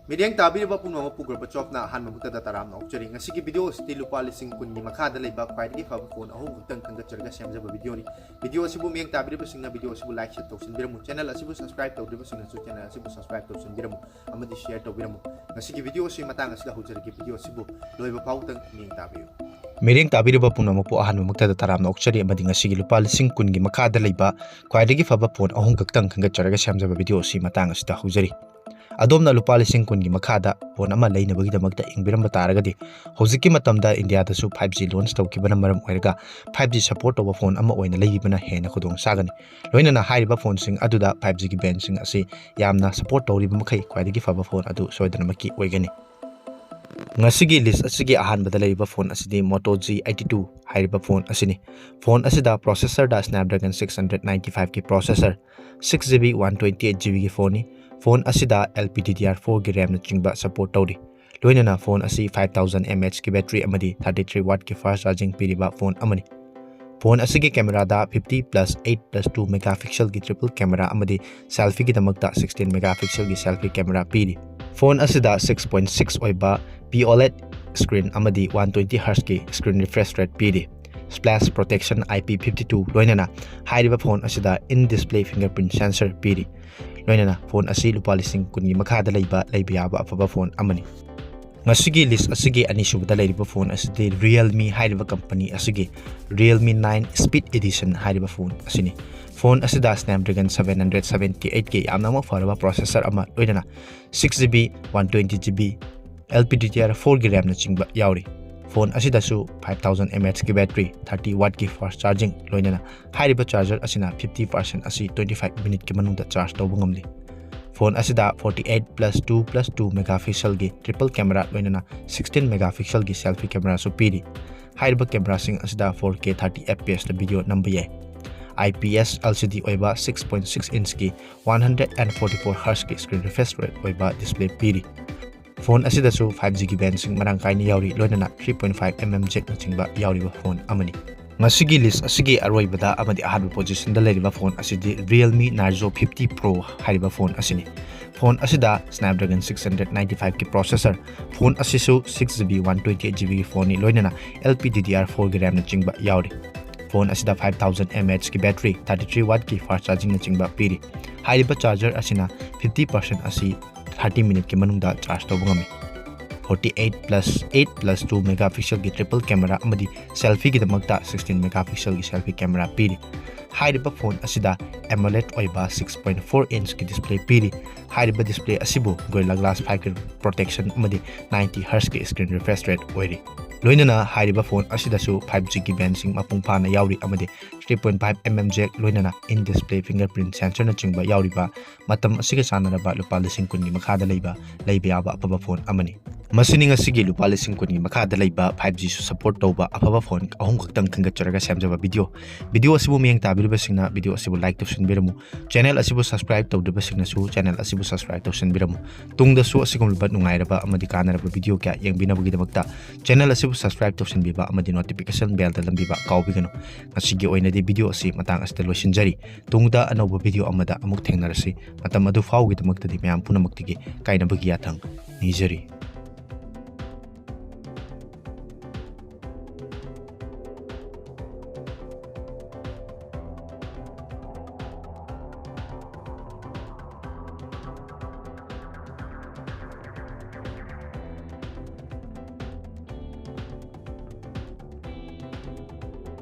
Mediang tabi ba puno mo GORBACHOV na han mamukta taram na okchari ngasigi video sti lupa lising kun ni makada laiba Khwaidagi Faba Ahum utang thanggatjarga semjaba video asibu miyang tabi ba singna video asibu like share toksin biramu channel asibu subscribe tawdriba singna su channel asibu subscribe toksin biramu amadi share tawbiramu ngasigi video si matang asla hujargi video asibu loiba pautang miyang tabi Mediang tabi ba puno mo han mamukta taram na okchari amadi ngasigi lupa lising kun ni makada laiba Khwaidagi Faba Ahum utang thanggatjarga semjaba video si matang asla hujari Adom na lupa lising kun gi makada phone ama leinabagi damakta ingbiram taragadi hojiki matamda India da su 5G launch tawkibana maram oiraga 5G support over phone ama oina leibana hena khudong sagani loinana hairiba phone sing aduda 5G gi band sing asi yamna support tawriba makai Khwaidagi Faba phone adu soidana maki oigani ngasigi list asigi ahanbada leiba phone asidi Moto G82 hairiba phone asini phone asida processor da Snapdragon 695 ki processor 6GB 128GB ki phone asida LPDDR4 ki RAM na chingba support tawri loinana phone asi 5000 mAh ki battery amadi 33 watt ki fast charging piriba phone amani phone asigi camera da 50+8+2 megapixel ki triple camera amadi selfie ki damakta 16 megapixel ki selfie camera piri phone asida 6.6 oiba OLED screen amadi 120Hz ki screen refresh rate piri splash protection IP52 loinana hairiba phone asida in display fingerprint sensor piri loinana phone asi lupa lising kun gi makada leiba yaba afaba phone amani ngasigi list asigi anisubada leiba phone asidi Realme hairiba company asigi Realme 9 Speed Edition hairiba phone asini phone asida Snapdragon 778 ki yamna mo faraba processor ama loinana 6GB 120GB LPDDR4 ki RAM na chingba yauri phone asida su 5000 mAh ki battery 30 watt ki fast charging loinana hairiba charger asina 50% asi 25 minute ki manungda charge tawba ngamli phone asida 48+2+2 megapixel ki triple camera loinana 16 megapixel ki selfie camera su piri hairiba camera sing asida 4K 30 fps da video number ye IPS LCD oiba 6.6 inch ki 144Hz ki screen refresh rate oiba display piri phone asida su 5G ki band sing marang kai ni yauri loinana 3.5mm jack na chingba yauri ba phone amani ngasigi list asigi aroibada amadi ahadba position da leiriba phone asidi Realme Narzo 50 Pro hairiba phone asini phone asida Snapdragon 695 ki processor phone asisu 6GB 128GB ki phone ni loinana LPDDR4 ki RAM na chingba yauri phone asida 5000 mAh ki battery 33 watt ki fast charging na chingba piri hairiba charger asina 50% asi 30 minute ki manungda charge tawba ngami 48+8+2 megapixel ki triple camera amadi selfie ki damakta 16 megapixel ki selfie camera piri hairiba phone asida AMOLED oiba 6.4 inch ki display piri hairiba display asibu Gorilla Glass 5 ki protection amadi 90Hz ki screen refresh rate oiri loinana hairiba phone asida su 5G ki band sing mapung phana yauri amadi 3.5mm jack loinana in display fingerprint sensor na chingba yauri ba matam asiga sanaraba lupa lising kun ni makada leiba yaba apaba phone amani masini ngasigi lupa lising kun ni makada leiba 5G su support tawba apaba phone ahum kaktang thanggatjarga semjaba video asibu miyang tabiriba singna video asibu like tawsin biramu channel asibu subscribe tawdriba singna su channel asibu subscribe tawsin biramu tungda su asigum lubat nungairaba amadi kanaraba video kya yangbinabagi damakta channel asibu subscribe tawsin biba amadi notification bell da lambiba kawbigano ngasigi oina di video asi matang asta loisinjari tungda anouba video amada amuk thengnarasi matam adu fawgi damakta di mayam punamakti kainabagi yathang nijari